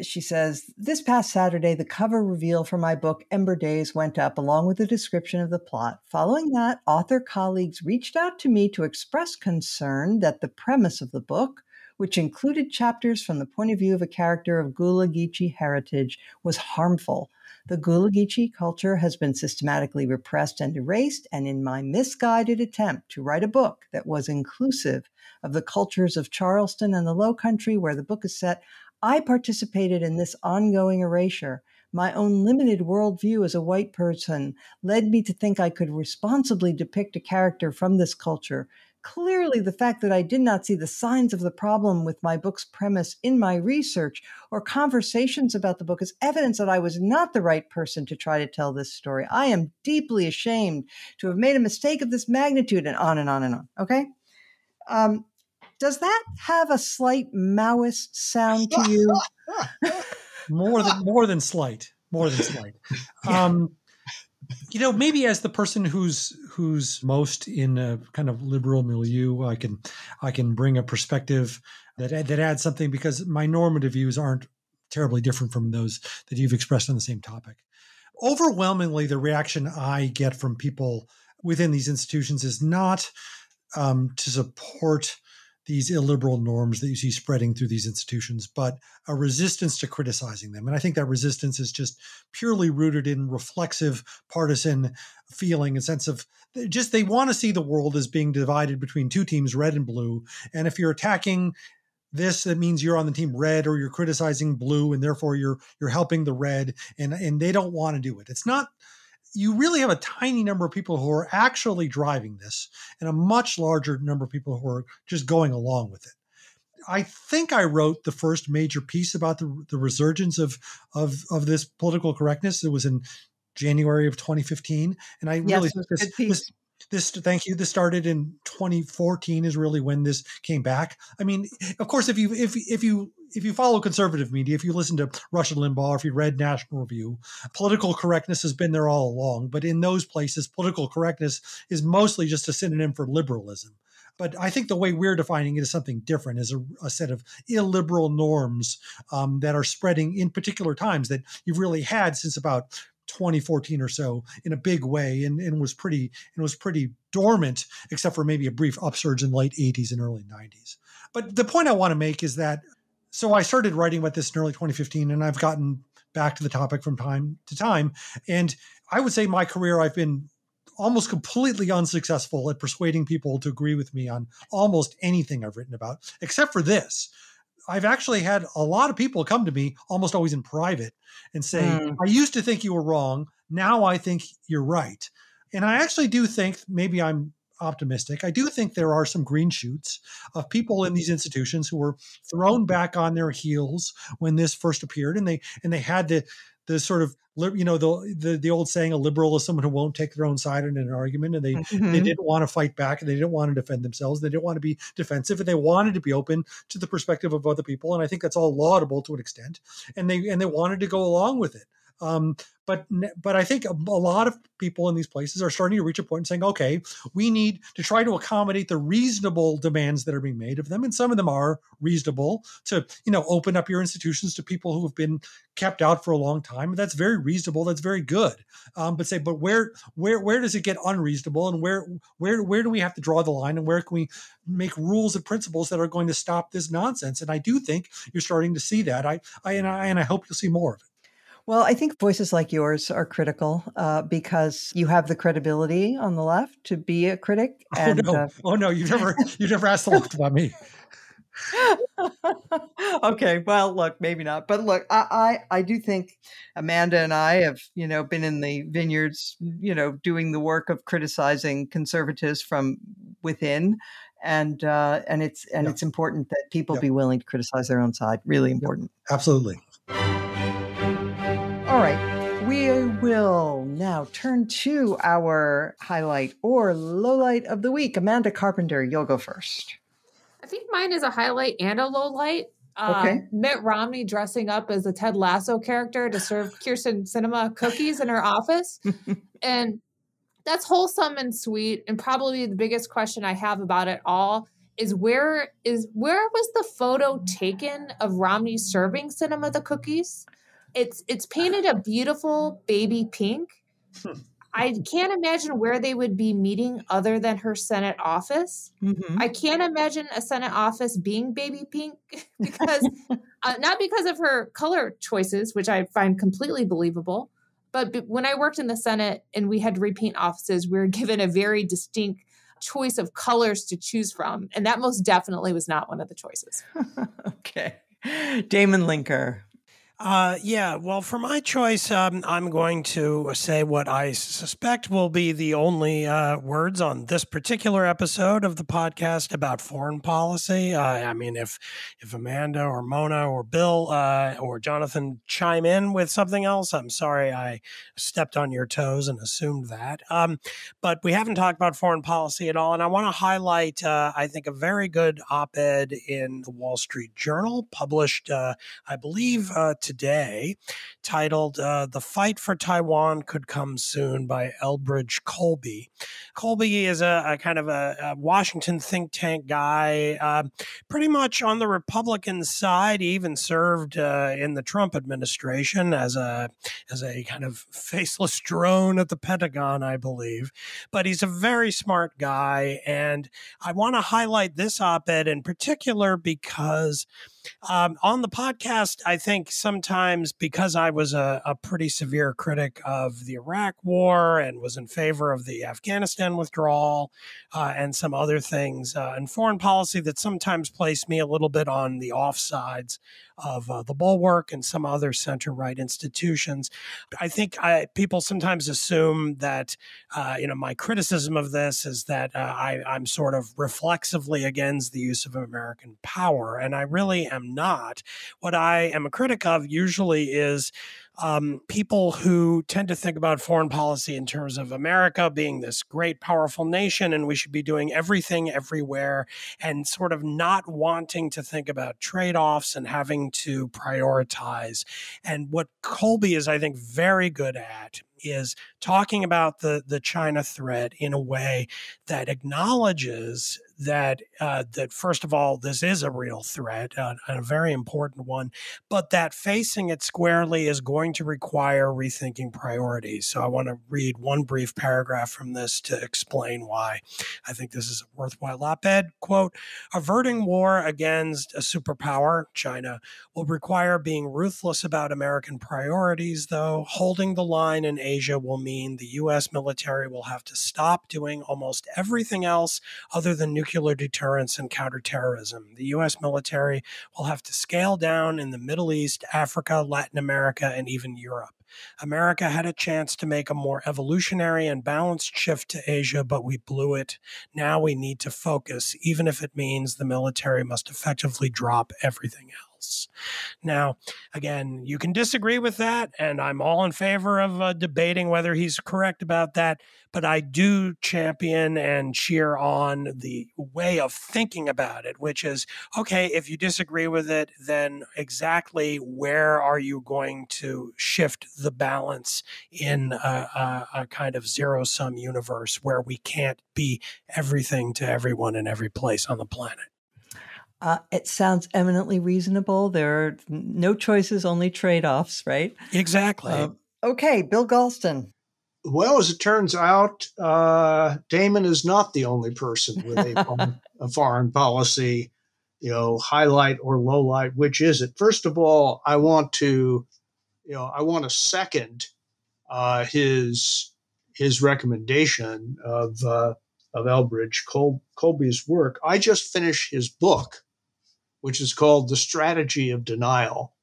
She says, "This past Saturday, the cover reveal for my book, Ember Days, went up along with a description of the plot. Following that, author colleagues reached out to me to express concern that the premise of the book, which included chapters from the point of view of a character of Gullah Geechee heritage, was harmful. The Gullah Geechee culture has been systematically repressed and erased, and in my misguided attempt to write a book that was inclusive of the cultures of Charleston and the Low Country where the book is set, I participated in this ongoing erasure. My own limited worldview as a white person led me to think I could responsibly depict a character from this culture. Clearly, the fact that I did not see the signs of the problem with my book's premise in my research or conversations about the book is evidence that I was not the right person to try to tell this story. I am deeply ashamed to have made a mistake of this magnitude," and on and on and on. Okay? Does that have a slight Maoist sound to you? More than slight. Yeah. Maybe as the person who's most in a kind of liberal milieu, I can bring a perspective that adds something, because my normative views aren't terribly different from those that you've expressed on the same topic. Overwhelmingly, the reaction I get from people within these institutions is not to support these illiberal norms that you see spreading through these institutions, but a resistance to criticizing them. And I think that resistance is just purely rooted in reflexive partisan feeling, a sense of just they want to see the world as being divided between two teams, red and blue. And if you're attacking this, that means you're on the team red, or you're criticizing blue, and therefore you're helping the red, and they don't want to do it. It's not. You really have a tiny number of people who are actually driving this, and a much larger number of people who are just going along with it. I think I wrote the first major piece about the resurgence of this political correctness. It was in January of 2015, and I really think this. Thank you. This started in 2014 is really when this came back. I mean, of course, if you follow conservative media, if you listen to Rush Limbaugh, or if you read National Review, political correctness has been there all along. But in those places, political correctness is mostly just a synonym for liberalism. But I think the way we're defining it is something different, is a set of illiberal norms that are spreading in particular times that you've really had since about 2014 or so in a big way, and was pretty dormant, except for maybe a brief upsurge in late 80s and early 90s. But the point I want to make is that, so I started writing about this in early 2015, and I've gotten back to the topic from time to time. And I would say my career, I've been almost completely unsuccessful at persuading people to agree with me on almost anything I've written about, except for this. I've actually had a lot of people come to me, almost always in private, and say, I used to think you were wrong. Now I think you're right. And I actually do think, maybe I'm optimistic, I do think there are some green shoots of people in these institutions who were thrown back on their heels when this first appeared. And they had the sort of, the old saying, a liberal is someone who won't take their own side in an argument. And they didn't want to fight back, and they didn't want to defend themselves. They didn't want to be defensive, and they wanted to be open to the perspective of other people. And I think that's all laudable to an extent. And they wanted to go along with it. But I think a lot of people in these places are starting to reach a point and saying, okay, we need to try to accommodate the reasonable demands that are being made of them. And some of them are reasonable, to, open up your institutions to people who have been kept out for a long time. That's very reasonable. That's very good. But where does it get unreasonable, and where do we have to draw the line, and where can we make rules and principles that are going to stop this nonsense? And I do think you're starting to see that. I hope you'll see more of it. Well, I think voices like yours are critical because you have the credibility on the left to be a critic. Oh no! You've never asked the left about me. Okay, well, look, maybe not, but look, I do think Amanda and I have, been in the vineyards, doing the work of criticizing conservatives from within, and it's important that people be willing to criticize their own side. Really important. Absolutely. All right, we will now turn to our highlight or lowlight of the week. Amanda Carpenter, you'll go first. I think mine is a highlight and a low light. Okay. Mitt Romney dressing up as a Ted Lasso character to serve Kirsten Sinema cookies in her office. And that's wholesome and sweet. And probably the biggest question I have about it all is where was the photo taken of Romney serving Sinema the cookies? It's painted a beautiful baby pink. I can't imagine where they would be meeting other than her Senate office. Mm-hmm. I can't imagine a Senate office being baby pink because not because of her color choices, which I find completely believable, but when I worked in the Senate and we had to repaint offices, we were given a very distinct choice of colors to choose from. And that most definitely was not one of the choices. Okay. Damon Linker. Well, for my choice, I'm going to say what I suspect will be the only words on this particular episode of the podcast about foreign policy. I mean, if Amanda or Mona or Bill or Jonathan chime in with something else, I'm sorry I stepped on your toes and assumed that. But we haven't talked about foreign policy at all, and I want to highlight, I think, a very good op-ed in the Wall Street Journal, published, I believe, today, titled The Fight for Taiwan Could Come Soon by Elbridge Colby. Colby is a kind of a Washington think tank guy, pretty much on the Republican side. He even served in the Trump administration as a kind of faceless drone at the Pentagon, I believe. But he's a very smart guy, and I want to highlight this op-ed in particular because on the podcast, I think sometimes because I was a pretty severe critic of the Iraq War and was in favor of the Afghanistan withdrawal and some other things in foreign policy that sometimes placed me a little bit on the offsides of the Bulwark and some other center-right institutions. I think people sometimes assume that, my criticism of this is that I'm sort of reflexively against the use of American power, and I really am not. What I am a critic of usually is people who tend to think about foreign policy in terms of America being this great, powerful nation, and we should be doing everything everywhere, and sort of not wanting to think about trade-offs and having to prioritize. And what Colby is, I think, very good at is talking about the China threat in a way that acknowledges that first of all, this is a real threat, and a very important one, but that facing it squarely is going to require rethinking priorities. So I want to read one brief paragraph from this to explain why I think this is a worthwhile op-ed. Quote, averting war against a superpower, China, will require being ruthless about American priorities, though. Holding the line in Asia will mean the U.S. military will have to stop doing almost everything else other than nuclear deterrence and counterterrorism. The U.S. military will have to scale down in the Middle East, Africa, Latin America, and even Europe. America had a chance to make a more evolutionary and balanced shift to Asia, but we blew it. Now we need to focus, even if it means the military must effectively drop everything else. Now, again, you can disagree with that, and I'm all in favor of debating whether he's correct about that, but I do champion and cheer on the way of thinking about it, which is, okay, if you disagree with it, then exactly where are you going to shift the balance in a kind of zero-sum universe where we can't be everything to everyone in every place on the planet? It sounds eminently reasonable. There are no choices, only trade-offs, right? Exactly. Okay, Bill Galston. Well, as it turns out, Damon is not the only person with a foreign policy, highlight or lowlight. Which is it? First of all, I want to second his recommendation of Elbridge Colby's work. I just finished his book, which is called the strategy of denial,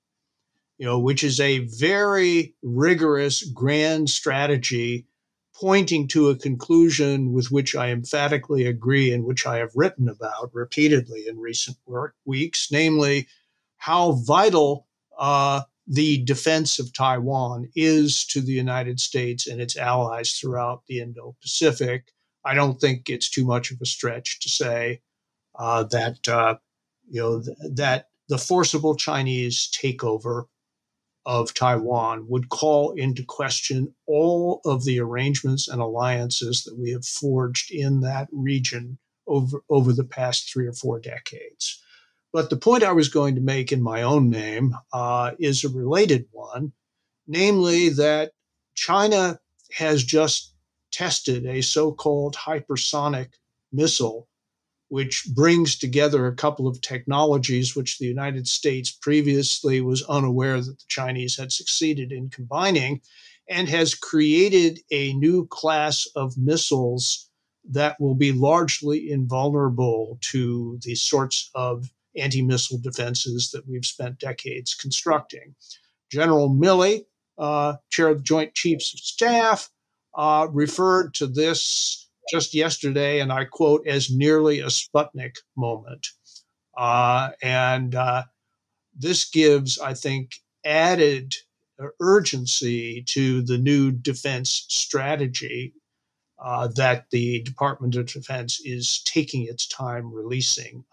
which is a very rigorous, grand strategy pointing to a conclusion with which I emphatically agree and which I have written about repeatedly in recent weeks, namely how vital the defense of Taiwan is to the United States and its allies throughout the Indo-Pacific. I don't think it's too much of a stretch to say that the forcible Chinese takeover of Taiwan would call into question all of the arrangements and alliances that we have forged in that region over the past 3 or 4 decades. But the point I was going to make in my own name is a related one, namely that China has just tested a so-called hypersonic missile, which brings together a couple of technologies which the United States previously was unaware that the Chinese had succeeded in combining, and has created a new class of missiles that will be largely invulnerable to the sorts of anti-missile defenses that we've spent decades constructing. General Milley, chair of the Joint Chiefs of Staff, referred to this just yesterday, and I quote, as nearly a Sputnik moment. This gives, I think, added urgency to the new defense strategy that the Department of Defense is taking its time releasing.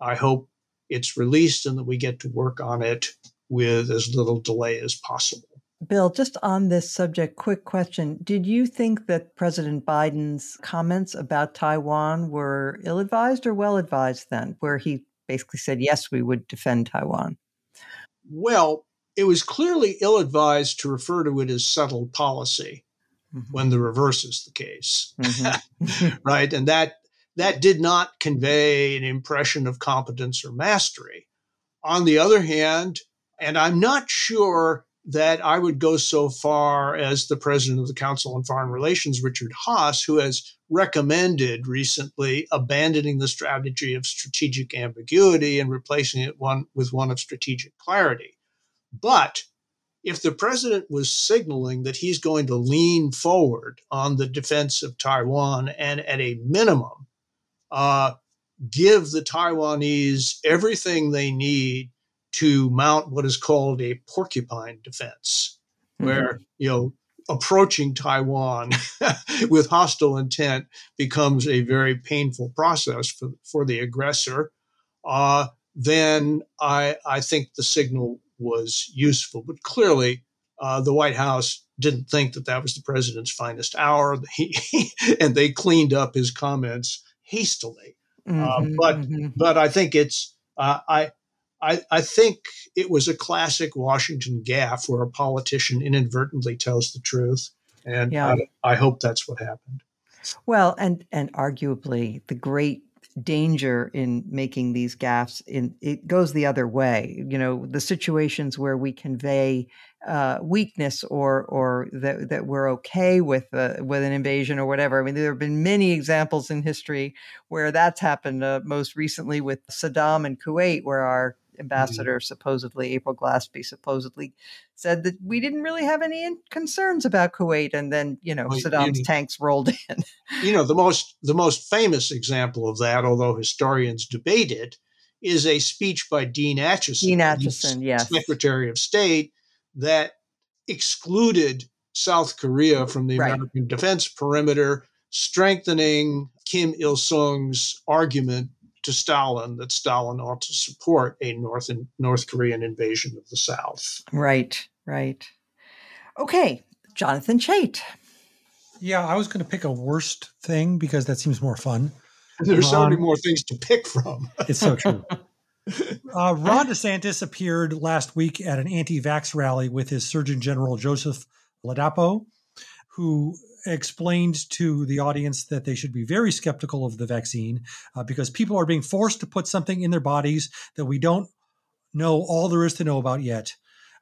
I hope it's released and that we get to work on it with as little delay as possible. Bill, just on this subject, quick question. Did you think that President Biden's comments about Taiwan were ill-advised or well-advised then, where he basically said, yes, we would defend Taiwan? Well, it was clearly ill-advised to refer to it as settled policy when the reverse is the case, right? And that did not convey an impression of competence or mastery. On the other hand, and I'm not sure that I would go so far as the president of the Council on Foreign Relations, Richard Haass, who has recommended recently abandoning the strategy of strategic ambiguity and replacing it with one of strategic clarity. But if the president was signaling that he's going to lean forward on the defense of Taiwan and at a minimum give the Taiwanese everything they need to mount what is called a porcupine defense, where, approaching Taiwan with hostile intent becomes a very painful process for the aggressor, then I think the signal was useful. But clearly, the White House didn't think that was the president's finest hour, and they cleaned up his comments hastily. But I think it's I think it was a classic Washington gaffe where a politician inadvertently tells the truth, and I hope that's what happened. Well, and arguably the great danger in making these gaffes, it goes the other way. The situations where we convey weakness or that we're okay with an invasion or whatever. I mean, there have been many examples in history where that's happened. Most recently with Saddam and Kuwait, where our ambassador supposedly, April Glaspie, supposedly said that we didn't really have any concerns about Kuwait, and then Saddam's tanks rolled in. The most famous example of that, although historians debate it, is a speech by Dean Acheson, yes, Secretary of State, that excluded South Korea from the American defense perimeter, strengthening Kim Il-sung's argument to Stalin that Stalin ought to support a North Korean invasion of the South. Right. Okay, Jonathan Chait. Yeah, I was going to pick a worst thing because that seems more fun. There's so many more things to pick from. It's so true. Ron DeSantis appeared last week at an anti-vax rally with his Surgeon General Joseph Ladapo, who explained to the audience that they should be very skeptical of the vaccine because people are being forced to put something in their bodies that we don't know all there is to know about yet.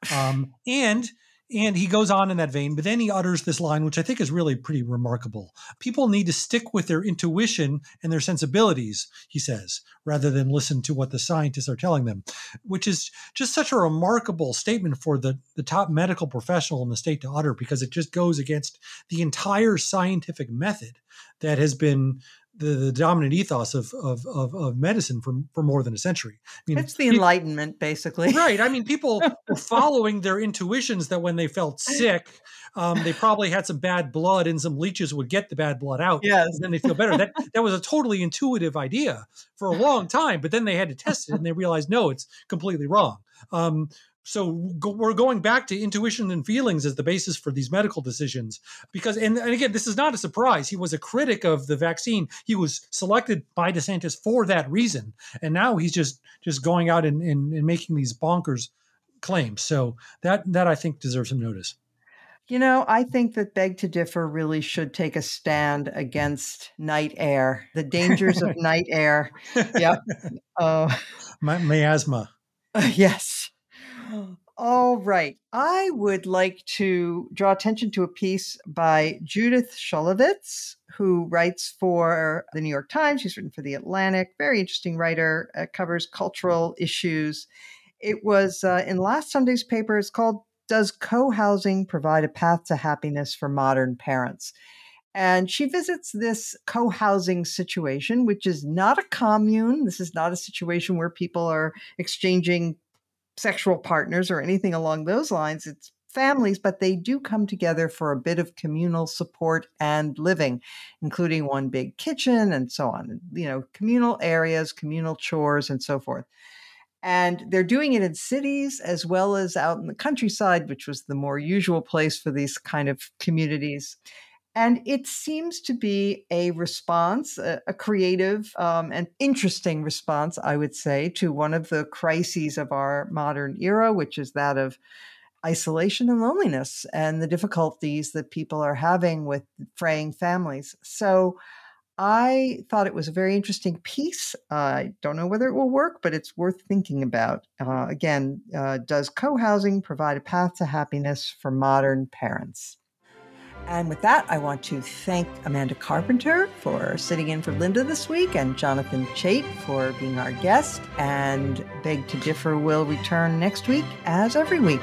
And And he goes on in that vein, but then he utters this line, which I think is really pretty remarkable. People need to stick with their intuition and their sensibilities, he says, rather than listen to what the scientists are telling them, which is just such a remarkable statement for the top medical professional in the state to utter, because it just goes against the entire scientific method that has been the dominant ethos of medicine for more than a century. I mean, it's the Enlightenment, basically. Right. I mean, people were following their intuitions that when they felt sick, they probably had some bad blood and some leeches would get the bad blood out. Yes. And then they feel better. That was a totally intuitive idea for a long time, but then they had to test it and they realized, no, it's completely wrong. So we're going back to intuition and feelings as the basis for these medical decisions. Because, and again, this is not a surprise. He was a critic of the vaccine. He was selected by DeSantis for that reason. And now he's just going out and making these bonkers claims. So that I think deserves some notice. You know, I think that Beg to Differ really should take a stand against night air, the dangers of night air. Yep. Miasma. Yes. All right. I would like to draw attention to a piece by Judith Sholowitz, who writes for the New York Times. She's written for The Atlantic. Very interesting writer. Covers cultural issues. It was in last Sunday's paper. It's called "Does Co-Housing Provide a Path to Happiness for Modern Parents?" And she visits this co-housing situation, which is not a commune. This is not a situation where people are exchanging sexual partners or anything along those lines. It's families, but they do come together for a bit of communal support and living, including one big kitchen and so on, communal areas, communal chores, and so forth. And they're doing it in cities as well as out in the countryside, which was the more usual place for these kind of communities. And it seems to be a response, a creative and interesting response, I would say, to one of the crises of our modern era, which is that of isolation and loneliness and the difficulties that people are having with fraying families. So I thought it was a very interesting piece. I don't know whether it will work, but it's worth thinking about. Again, does co-housing provide a path to happiness for modern parents? And with that, I want to thank Amanda Carpenter for sitting in for Linda this week, and Jonathan Chait for being our guest. And Beg to Differ will return next week, as every week.